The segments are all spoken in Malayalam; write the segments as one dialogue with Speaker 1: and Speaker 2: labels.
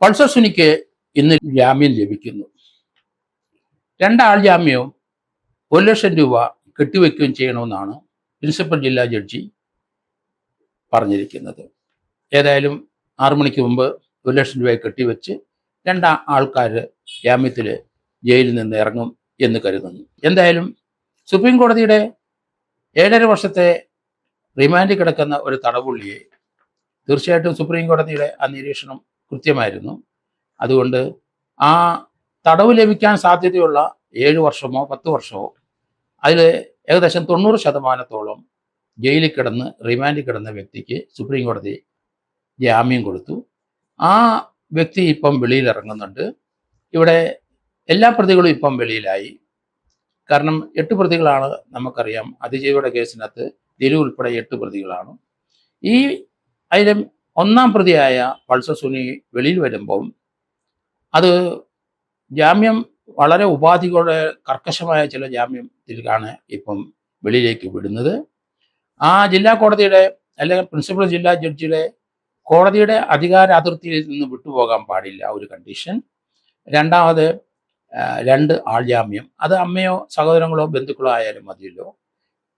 Speaker 1: പൾസർ സുനിക്ക് ഇന്ന് ജാമ്യം ലഭിക്കുന്നു. രണ്ടാൾ ജാമ്യവും 1,00,000 രൂപ കെട്ടിവെക്കുകയും ചെയ്യണമെന്നാണ് പ്രിൻസിപ്പൽ ജില്ലാ ജഡ്ജി പറഞ്ഞിരിക്കുന്നത്. ഏതായാലും 6 മണിക്ക് മുമ്പ് 1,00,000 രൂപ കെട്ടിവെച്ച് ആൾക്കാർ ജാമ്യത്തിൽ ജയിലിൽ നിന്ന് ഇറങ്ങും എന്ന് കരുതുന്നു. എന്തായാലും സുപ്രീം കോടതിയുടെ 7.5 വർഷത്തെ റിമാൻഡിൽ കിടക്കുന്ന ഒരു തടവുള്ളിയെ തീർച്ചയായിട്ടും സുപ്രീം കോടതിയുടെ ആ നിരീക്ഷണം കൃത്യമായിരുന്നു. അതുകൊണ്ട് ആ തടവ് ലഭിക്കാൻ സാധ്യതയുള്ള 7 വർഷമോ 10 വർഷമോ അതിൽ ഏകദേശം 90% ജയിലിൽ കിടന്ന് റിമാൻഡിൽ കിടന്ന വ്യക്തിക്ക് സുപ്രീം കോടതി ജാമ്യം കൊടുത്തു. ആ വ്യക്തി ഇപ്പം വെളിയിൽ ഇറങ്ങുന്നുണ്ട്. ഇവിടെ എല്ലാ പ്രതികളും ഇപ്പം വെളിയിലായി. കാരണം 8 പ്രതികളാണ്, നമുക്കറിയാം. അതിജീവിയുടെ കേസിനകത്ത് ദിലു ഉൾപ്പെടെ 8 പ്രതികളാണ്. ഈ അതിൽ 1-ാം പ്രതിയായ പൾസർ സുനി വെളിയിൽ വരുമ്പം അത് ജാമ്യം വളരെ ഉപാധികളുടെ കർക്കശമായ ചില ജാമ്യത്തിലാണ് ഇപ്പം വെളിയിലേക്ക് വിടുന്നത്. ആ ജില്ലാ കോടതിയുടെ അല്ലെങ്കിൽ പ്രിൻസിപ്പൽ ജില്ലാ ജഡ്ജിയുടെ കോടതിയുടെ അധികാര അതിർത്തിയിൽ നിന്ന് വിട്ടുപോകാൻ പാടില്ല, ഒരു കണ്ടീഷൻ. രണ്ടാമത് 2 ആൾ ജാമ്യം, അത് അമ്മയോ സഹോദരങ്ങളോ ബന്ധുക്കളോ ആയാലും മതിയല്ലോ.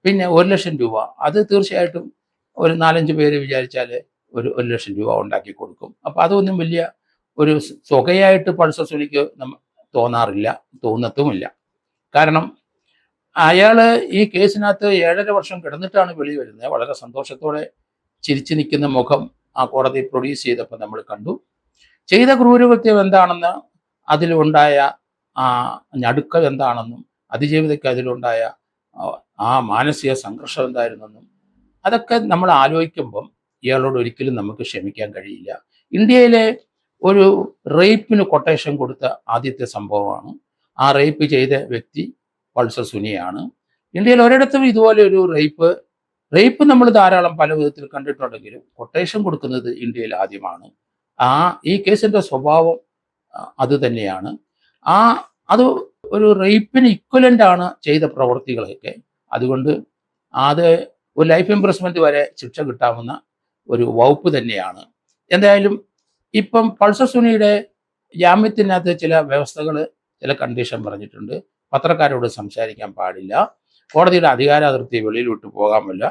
Speaker 1: പിന്നെ 1,00,000 രൂപ, അത് തീർച്ചയായിട്ടും ഒരു 4-5 പേര് വിചാരിച്ചാൽ ഒരു 1,00,000 രൂപ ഉണ്ടാക്കി കൊടുക്കും. അപ്പോൾ അതൊന്നും വലിയ ഒരു തുകയായിട്ട് പൾസർ സുനിക്ക് തോന്നാറില്ല, തോന്നത്തുമില്ല. കാരണം അയാൾ ഈ കേസിനകത്ത് 7.5 വർഷം കിടന്നിട്ടാണ് വെളി വരുന്നത്. വളരെ സന്തോഷത്തോടെ ചിരിച്ചു നിൽക്കുന്ന മുഖം ആ കോടതി പ്രൊഡ്യൂസ് ചെയ്തപ്പോൾ നമ്മൾ കണ്ടു. ചെയ്ത ക്രൂരകൃത്യം എന്താണെന്ന്, അതിലുണ്ടായ ആ ഞടുക്കം എന്താണെന്നും, അതിജീവിതയ്ക്ക് അതിലുണ്ടായ ആ മാനസിക സംഘർഷം എന്തായിരുന്നെന്നും അതൊക്കെ നമ്മൾ ആലോചിക്കുമ്പം ഇയാളോട് ഒരിക്കലും നമുക്ക് ക്ഷമിക്കാൻ കഴിയില്ല. ഇന്ത്യയിലെ ഒരു റേപ്പിന് കൊട്ടേഷൻ കൊടുത്ത ആദ്യത്തെ സംഭവമാണ്. ആ റേപ്പ് ചെയ്ത വ്യക്തി പൾസർ സുനിയാണ്. ഇന്ത്യയിൽ ഒരിടത്തും ഇതുപോലെ ഒരു റേപ്പ് നമ്മൾ ധാരാളം പല വിധത്തിൽ കണ്ടിട്ടുണ്ടെങ്കിലും കൊട്ടേഷൻ കൊടുക്കുന്നത് ഇന്ത്യയിൽ ആദ്യമാണ്. ഈ കേസിൻ്റെ സ്വഭാവം അത് തന്നെയാണ്. അത് ഒരു റേപ്പിന് ഇക്വലൻ്റ് ആണ് ചെയ്ത പ്രവൃത്തികളൊക്കെ. അതുകൊണ്ട് അത് ഒരു ലൈഫ് ഇംപ്രസ്മെന്റ് വരെ ശിക്ഷ കിട്ടാവുന്ന ഒരു വകുപ്പ് തന്നെയാണ്. എന്തായാലും ഇപ്പം പൾസർ സുനിയുടെ ജാമ്യത്തിനകത്ത് ചില വ്യവസ്ഥകൾ, ചില കണ്ടീഷൻ പറഞ്ഞിട്ടുണ്ട്. പത്രക്കാരോട് സംസാരിക്കാൻ പാടില്ല, കോടതിയുടെ അധികാര അതിർത്തി വെളിയിൽ വിട്ടു പോകാമല്ല,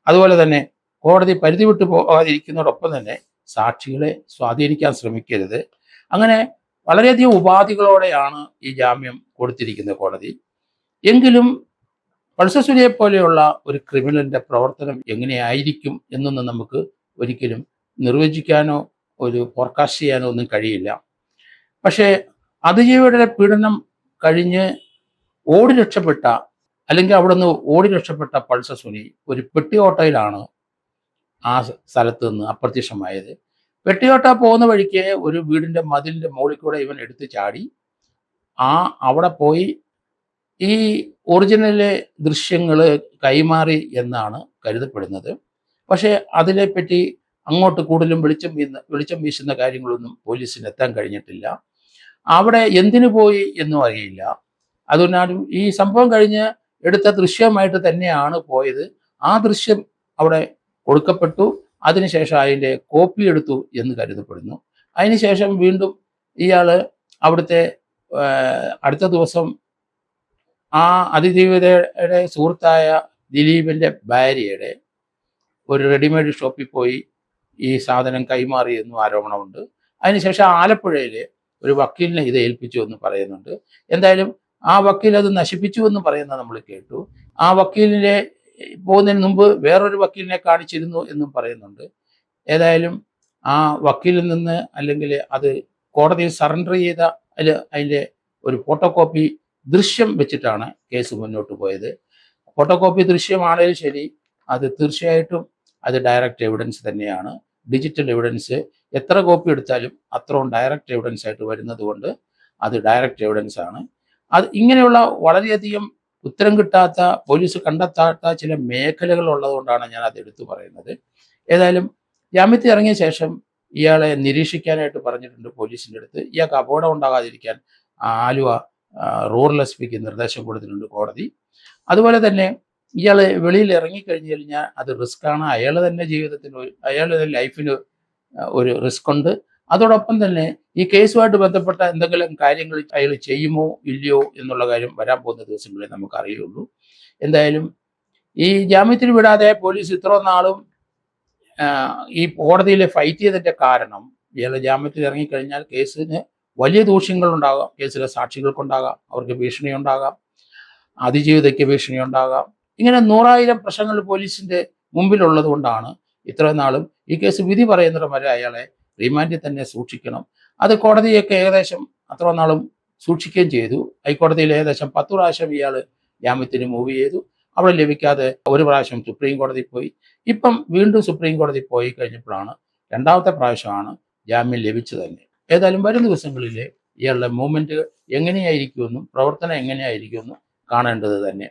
Speaker 1: അതുപോലെ തന്നെ കോടതി പരിധി വിട്ടു പോകാതിരിക്കുന്നതോടൊപ്പം തന്നെ സാക്ഷികളെ സ്വാധീനിക്കാൻ ശ്രമിക്കരുത്. അങ്ങനെ വളരെയധികം ഉപാധികളോടെയാണ് ഈ ജാമ്യം കൊടുത്തിരിക്കുന്നത് കോടതി. എങ്കിലും പൾസർ സുനിയെ പോലെയുള്ള ഒരു ക്രിമിനലിൻ്റെ പ്രവർത്തനം എങ്ങനെയായിരിക്കും എന്നൊന്നും നമുക്ക് ഒരിക്കലും നിർവചിക്കാനോ ഒരു ഫോർകാസ്റ്റ് ചെയ്യാനോ ഒന്നും കഴിയില്ല. പക്ഷേ അതിജീവിയുടെ പീഡനം കഴിഞ്ഞ് ഓടി രക്ഷപ്പെട്ട, അല്ലെങ്കിൽ അവിടെ നിന്ന് ഓടി രക്ഷപ്പെട്ട പൾസർ സുനി ഒരു പെട്ടി ഓട്ടോയിലാണ് ആ സ്ഥലത്ത് നിന്ന് അപ്രത്യക്ഷമായത്. പെട്ടിയോട്ട പോകുന്ന വഴിക്ക് ഒരു വീടിൻ്റെ മതിലിൻ്റെ മുകളിൽ കൂടെ ഇവൻ എടുത്ത് ചാടി അവിടെ പോയി ഈ ഒറിജിനലെ ദൃശ്യങ്ങൾ കൈമാറി എന്നാണ് കരുതപ്പെടുന്നത്. പക്ഷേ അതിനെപ്പറ്റി അങ്ങോട്ട് കൂടുതലും വെളിച്ചം വീശുന്ന കാര്യങ്ങളൊന്നും പോലീസിന് എത്താൻ കഴിഞ്ഞിട്ടില്ല. അവിടെ എന്തിനു പോയി എന്നും അറിയില്ല. അതുകൊണ്ടാണ് ഈ സംഭവം കഴിഞ്ഞ് എടുത്ത ദൃശ്യമായിട്ട് തന്നെയാണ് പോയത്. ആ ദൃശ്യം അവിടെ കൊടുക്കപ്പെട്ടു. അതിനുശേഷം അതിൻ്റെ കോപ്പി എടുത്തു എന്ന് കരുതപ്പെടുന്നു. അതിനുശേഷം വീണ്ടും ഇയാൾ അവിടുത്തെ അടുത്ത ദിവസം ആ അതിജീവിതയുടെ സുഹൃത്തായ ദിലീപിൻ്റെ ഭാര്യയുടെ ഒരു റെഡിമെയ്ഡ് ഷോപ്പിൽ പോയി ഈ സാധനം കൈമാറിയെന്നും ആരോപണമുണ്ട്. അതിനുശേഷം ആലപ്പുഴയിൽ ഒരു വക്കീലിനെ ഇത് ഏൽപ്പിച്ചു എന്ന് പറയുന്നുണ്ട്. എന്തായാലും ആ വക്കീൽ അത് നശിപ്പിച്ചു എന്ന് പറയുന്നത് നമ്മൾ കേട്ടു. ആ വക്കീലിനെ പോകുന്നതിന് മുമ്പ് വേറൊരു വക്കീലിനെ കാണിച്ചിരുന്നു എന്നും പറയുന്നുണ്ട്. ഏതായാലും ആ വക്കീലിൽ നിന്ന്, അല്ലെങ്കിൽ അത് കോടതിയിൽ സറണ്ടർ ചെയ്ത അതിൻ്റെ ഒരു ഫോട്ടോ കോപ്പി ദൃശ്യം വെച്ചിട്ടാണ് കേസ് മുന്നോട്ട് പോയത്. ഫോട്ടോ കോപ്പി ദൃശ്യമാണെങ്കിലും ശരി, അത് തീർച്ചയായിട്ടും അത് ഡയറക്റ്റ് എവിഡൻസ് തന്നെയാണ്. ഡിജിറ്റൽ എവിഡൻസ് എത്ര കോപ്പി എടുത്താലും അത്രയും ഡയറക്റ്റ് എവിഡൻസ് ആയിട്ട് വരുന്നത് കൊണ്ട് അത് ഡയറക്റ്റ് എവിഡൻസ് ആണ്. അത് ഇങ്ങനെയുള്ള വളരെയധികം ഉത്തരം കിട്ടാത്ത, പോലീസ് കണ്ടെത്താത്ത ചില മേഖലകൾ ഉള്ളതുകൊണ്ടാണ് ഞാൻ അത് എടുത്തു പറയുന്നത്. ഏതായാലും ജാമ്യത്തിൽ ഇറങ്ങിയ ശേഷം ഇയാളെ നിരീക്ഷിക്കാനായിട്ട് പറഞ്ഞിട്ടുണ്ട് പോലീസിൻ്റെ അടുത്ത്. ഇയാൾക്ക് അപകടം ഉണ്ടാകാതിരിക്കാൻ ആലുവ റൂറൽ എസ് പിക്ക് നിർദ്ദേശം കൊടുത്തിട്ടുണ്ട് കോടതി. അതുപോലെ തന്നെ ഇയാൾ വെളിയിൽ ഇറങ്ങിക്കഴിഞ്ഞു കഴിഞ്ഞാൽ അത് റിസ്ക്കാണ്. അയാൾ തന്നെ ജീവിതത്തിന്, അയാളുടെ ലൈഫിന് ഒരു റിസ്ക് ഉണ്ട്. അതോടൊപ്പം തന്നെ ഈ കേസുമായിട്ട് ബന്ധപ്പെട്ട എന്തെങ്കിലും കാര്യങ്ങൾ അയാൾ ചെയ്യുമോ ഇല്ലയോ എന്നുള്ള കാര്യം വരാൻ പോകുന്ന ദിവസങ്ങളെ നമുക്ക് അറിയുള്ളൂ. എന്തായാലും ഈ ജാമ്യത്തിൽ വിടാതെ പോലീസ് ഇത്ര നാളും ഈ കോടതിയിൽ ഫൈറ്റ് ചെയ്തതിൻ്റെ കാരണം ഇയാൾ ജാമ്യത്തിൽ ഇറങ്ങിക്കഴിഞ്ഞാൽ കേസിന് വലിയ ദൂഷ്യങ്ങൾ ഉണ്ടാകാം, കേസിലെ സാക്ഷികൾക്കുണ്ടാകാം, അവർക്ക് ഭീഷണി ഉണ്ടാകാം, അതിജീവിതയ്ക്ക് ഭീഷണി ഉണ്ടാകാം. ഇങ്ങനെ 100,000 പ്രശ്നങ്ങൾ പോലീസിൻ്റെ മുമ്പിലുള്ളത് കൊണ്ടാണ് ഇത്രയും നാളും ഈ കേസ് വിധി പറയുന്നിടം വരെ അയാളെ റിമാൻഡിൽ തന്നെ സൂക്ഷിക്കണം. അത് കോടതിയൊക്കെ ഏകദേശം അത്ര നാളും സൂക്ഷിക്കുകയും ചെയ്തു. ഹൈക്കോടതിയിൽ ഏകദേശം 10 പ്രാവശ്യം ഇയാൾ ജാമ്യത്തിന് മൂവ് ചെയ്തു. അവിടെ ലഭിക്കാതെ ഒരു പ്രാവശ്യം സുപ്രീം കോടതി പോയി. ഇപ്പം വീണ്ടും സുപ്രീം കോടതി പോയി കഴിഞ്ഞപ്പോഴാണ് രണ്ടാമത്തെ പ്രാവശ്യമാണ് ജാമ്യം ലഭിച്ചത് തന്നെ. ഏതായാലും വരും ദിവസങ്ങളിൽ ഇയാളുടെ മൂവ്മെൻറ്റ് എങ്ങനെയായിരിക്കുമെന്നും പ്രവർത്തനം എങ്ങനെയായിരിക്കുമെന്നും കാണേണ്ടത് തന്നെ.